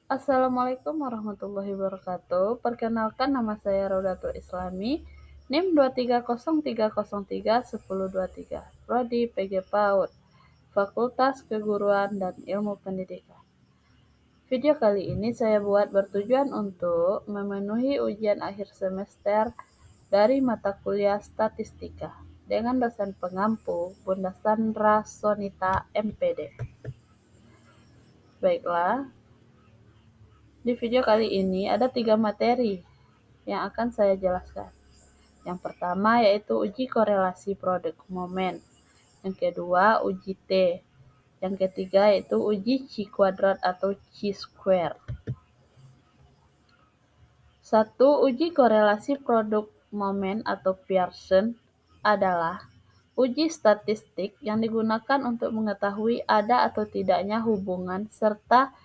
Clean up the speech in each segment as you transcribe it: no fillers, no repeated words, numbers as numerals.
Assalamualaikum warahmatullahi wabarakatuh. Perkenalkan, nama saya Raudatul Islami, NIM 23030310223, Prodi PG PAUD, Fakultas Keguruan dan Ilmu Pendidikan. Video kali ini saya buat bertujuan untuk memenuhi ujian akhir semester dari mata kuliah Statistika dengan dosen pengampu Bunda Sandra Sonita MPD. Baiklah, di video kali ini ada 3 materi yang akan saya jelaskan. Yang pertama yaitu uji korelasi produk momen. Yang kedua uji T. Yang ketiga yaitu uji chi kuadrat atau chi square. 1. Uji korelasi produk momen atau Pearson adalah uji statistik yang digunakan untuk mengetahui ada atau tidaknya hubungan serta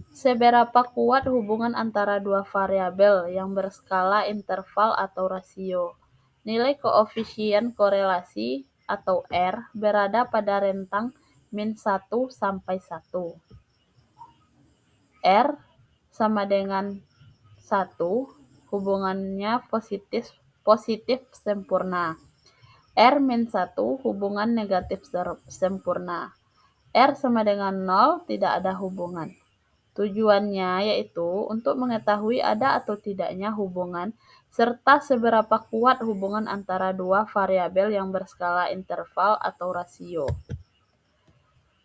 seberapa kuat hubungan antara dua variabel yang berskala interval atau rasio. Nilai koefisien korelasi atau R berada pada rentang -1 sampai 1. R sama dengan 1, hubungannya positif sempurna. R-1 hubungan negatif sempurna. R sama dengan 0 tidak ada hubungan. Tujuannya yaitu untuk mengetahui ada atau tidaknya hubungan serta seberapa kuat hubungan antara dua variabel yang berskala interval atau rasio.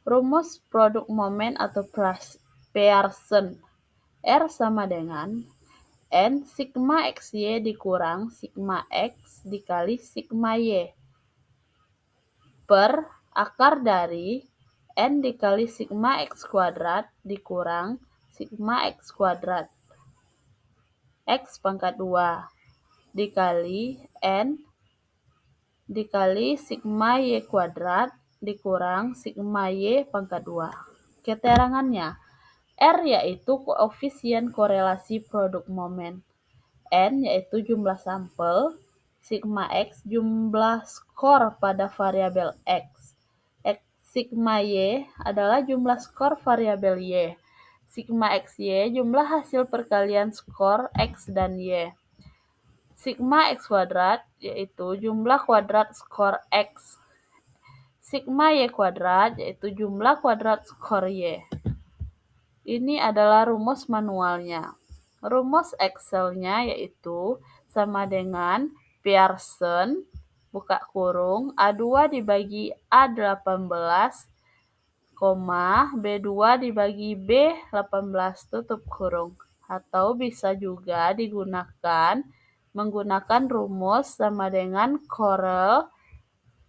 Rumus produk momen atau Pearson. R sama dengan N sigma XY dikurang sigma X dikali sigma Y per akar dari N dikali sigma X kuadrat dikurang sigma X kuadrat X pangkat 2 dikali N dikali sigma Y kuadrat dikurang sigma Y pangkat 2. Keterangannya, R yaitu koefisien korelasi produk momen, N yaitu jumlah sampel, sigma X jumlah skor pada variabel X, sigma Y adalah jumlah skor variabel Y, sigma XY jumlah hasil perkalian skor X dan Y. Sigma X kuadrat yaitu jumlah kuadrat skor X. Sigma Y kuadrat yaitu jumlah kuadrat skor Y. Ini adalah rumus manualnya. Rumus Excelnya yaitu sama dengan Pearson buka kurung A2 dibagi A18, B2 dibagi B18 tutup kurung. Atau bisa juga digunakan menggunakan rumus sama dengan Corel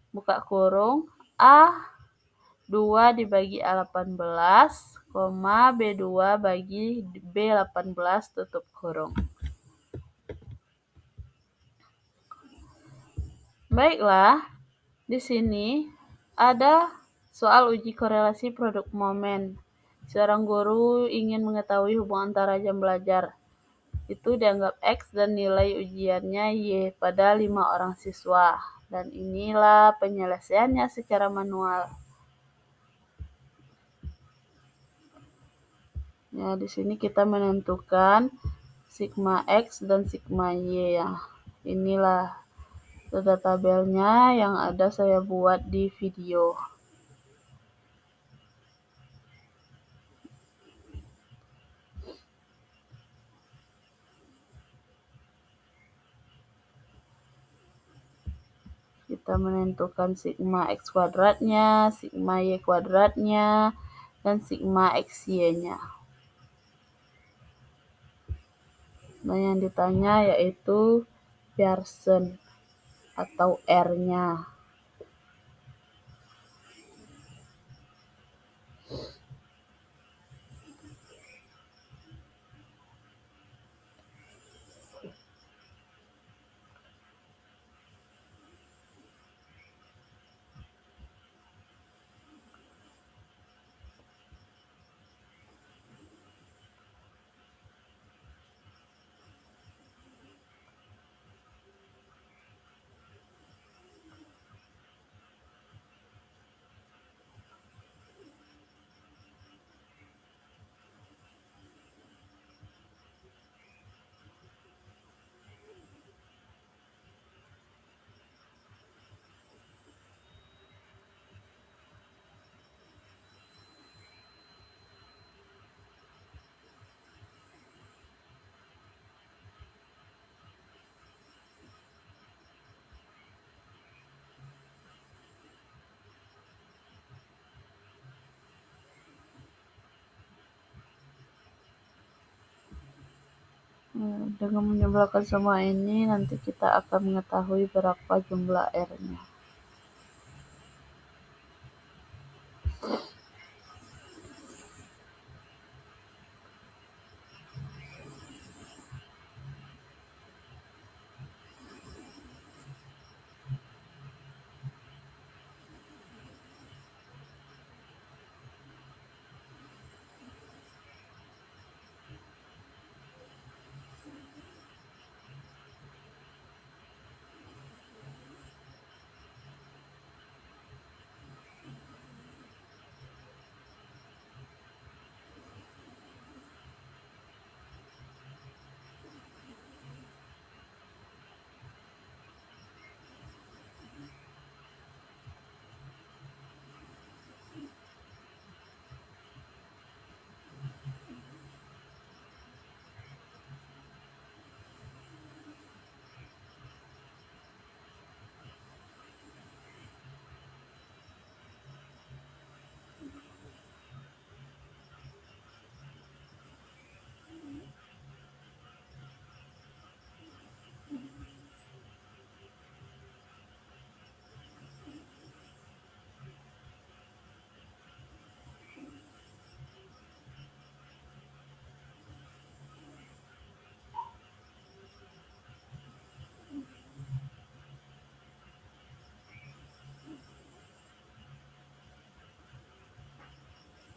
buka kurung A2 dibagi A18, B2 bagi B18 tutup kurung. Baiklah, di sini ada soal uji korelasi produk momen. Seorang guru ingin mengetahui hubungan antara jam belajar itu dianggap X dan nilai ujiannya Y pada 5 orang siswa. Dan inilah penyelesaiannya secara manual. Ya, di sini kita menentukan sigma X dan sigma Y ya. Inilah data tabelnya yang ada saya buat di video. Kita menentukan sigma X kuadratnya, sigma Y kuadratnya, dan sigma XY-nya. Nah, yang ditanya yaitu Pearson atau R-nya. Dengan menjumlahkan semua ini, nanti kita akan mengetahui berapa jumlah R-nya.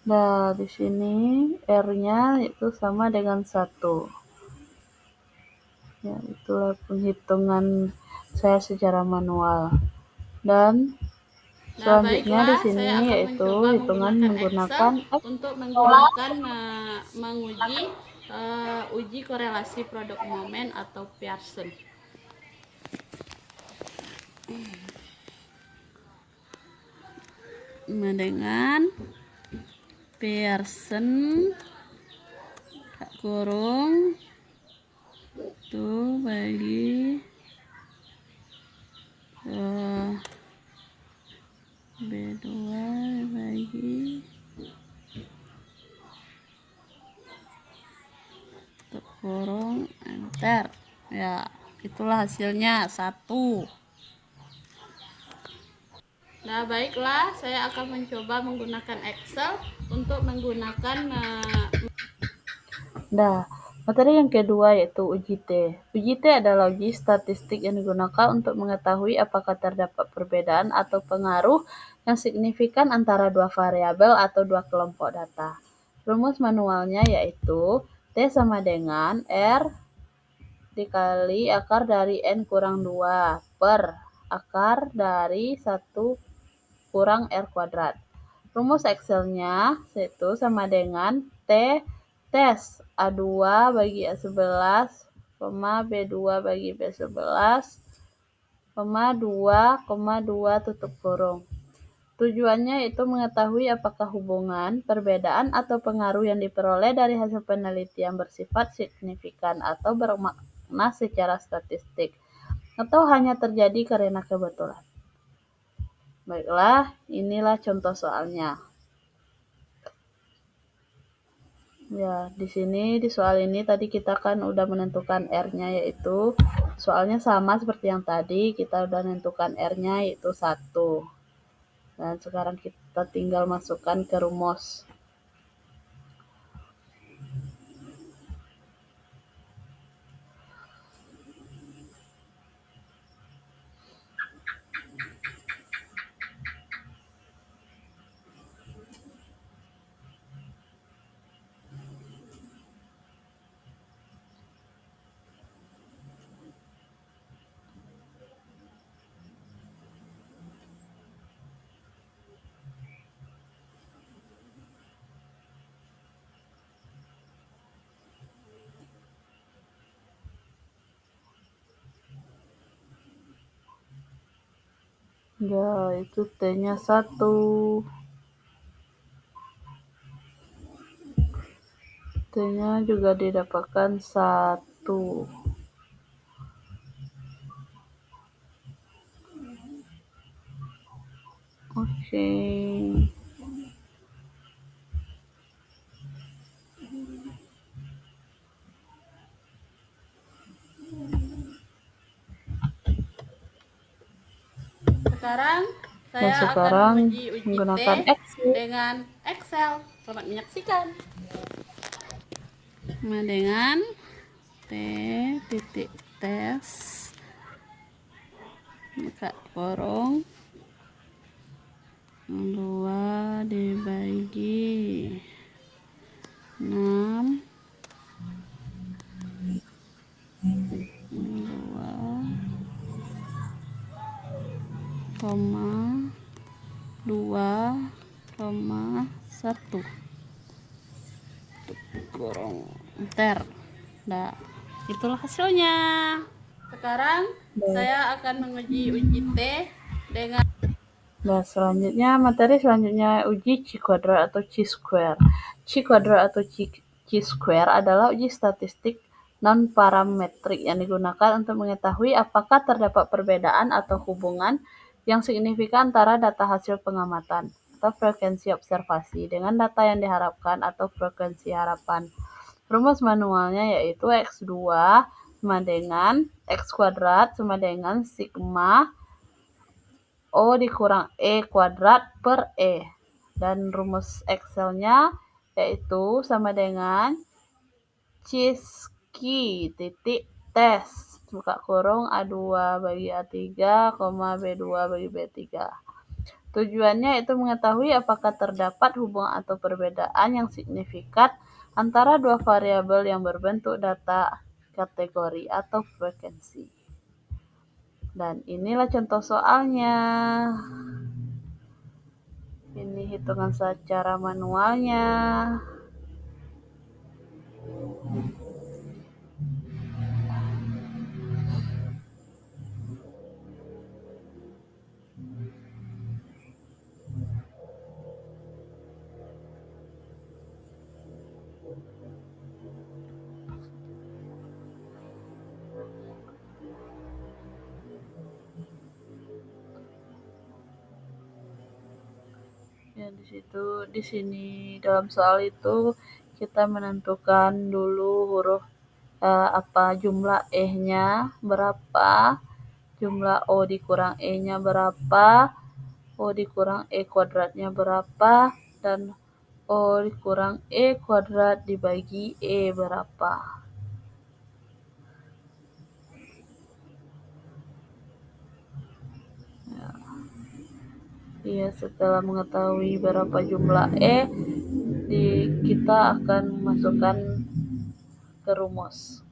Nah, di sini R-nya itu sama dengan 1. Ya, itulah penghitungan saya secara manual. Dan Nah, selanjutnya di baiklah, sini saya akan yaitu mencoba hitungan Excel menggunakan untuk menggunakan menguji uji korelasi produk momen atau Pearson. Dengan Pearson kurung tuh bagi B2 bagi kurung enter. Ya, itulah hasilnya 1. Nah, baiklah, saya akan mencoba menggunakan Excel untuk menggunakan Nah, materi yang kedua yaitu uji T. Uji T adalah uji statistik yang digunakan untuk mengetahui apakah terdapat perbedaan atau pengaruh yang signifikan antara dua variabel atau dua kelompok data. Rumus manualnya yaitu T sama dengan R dikali akar dari N kurang 2 per akar dari 1 kurang R kuadrat. Rumus Excelnya itu sama dengan T tes A2 bagi A11, B2 bagi B11, 2, tutup kurung. Tujuannya itu mengetahui apakah hubungan, perbedaan, atau pengaruh yang diperoleh dari hasil penelitian bersifat signifikan atau bermakna secara statistik, atau hanya terjadi karena kebetulan. Baiklah, inilah contoh soalnya. Ya, di sini di soal ini tadi kita kan udah menentukan R-nya yaitu soalnya sama seperti yang tadi, kita udah menentukan R-nya yaitu 1. Dan sekarang kita tinggal masukkan ke rumus. Ya, itu T-nya 1. T-nya juga didapatkan 1. Oke. sekarang Dan saya akan sekarang menguji uji T menggunakan Excel. dengan Excel. Selamat menyaksikan. Sama dengan T titik tes buka kurung 2 dibagi 6 2,1 kurung enter. Nah, itulah hasilnya. Sekarang saya akan menguji uji T dengan Nah, materi selanjutnya uji chi kuadrat atau chi square. Chi kuadrat atau chi square adalah uji statistik non-parametrik yang digunakan untuk mengetahui apakah terdapat perbedaan atau hubungan yang signifikan antara data hasil pengamatan atau frekuensi observasi dengan data yang diharapkan atau frekuensi harapan. Rumus manualnya yaitu X2 sama dengan X kuadrat sama dengan sigma O dikurang E kuadrat per E. Dan rumus Excelnya yaitu sama dengan Cisky titik tes buka kurung A2 bagi A3, B2 bagi B3. Tujuannya itu mengetahui apakah terdapat hubungan atau perbedaan yang signifikan antara dua variabel yang berbentuk data kategori atau frekuensi. Dan inilah contoh soalnya. Ini hitungan secara manualnya. Ya, di sini dalam soal itu kita menentukan dulu huruf jumlah E-nya berapa, jumlah O dikurang E-nya berapa, O dikurang E kuadratnya berapa, dan O dikurang E kuadrat dibagi E berapa. Ya, setelah mengetahui berapa jumlah E, kita akan memasukkan ke rumus.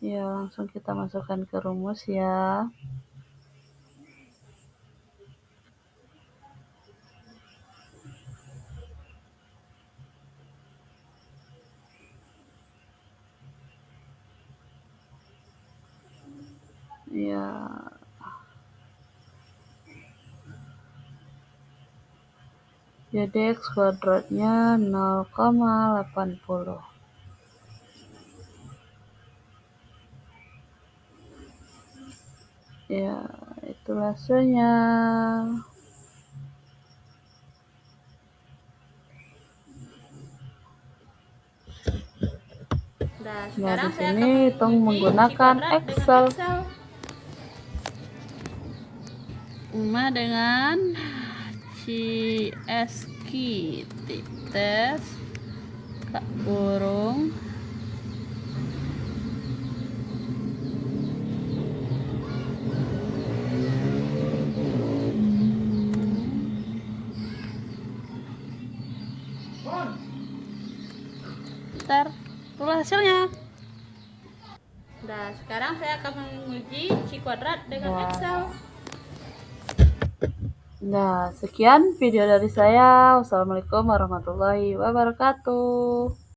Ya, langsung kita masukkan ke rumus ya. Ya. Jadi X kuadratnya 0,80. Ya, itulah hasilnya. Nah, Nah, sekarang di saya sini akan hitung menguji menggunakan chi kuadrat Excel. dengan Excel. Sama dengan Cisky tes buka kurung Ntar itulah hasilnya. Nah, sekarang saya akan menguji C kuadrat dengan Nah. Excel. Nah, sekian video dari saya. Wassalamualaikum warahmatullahi wabarakatuh.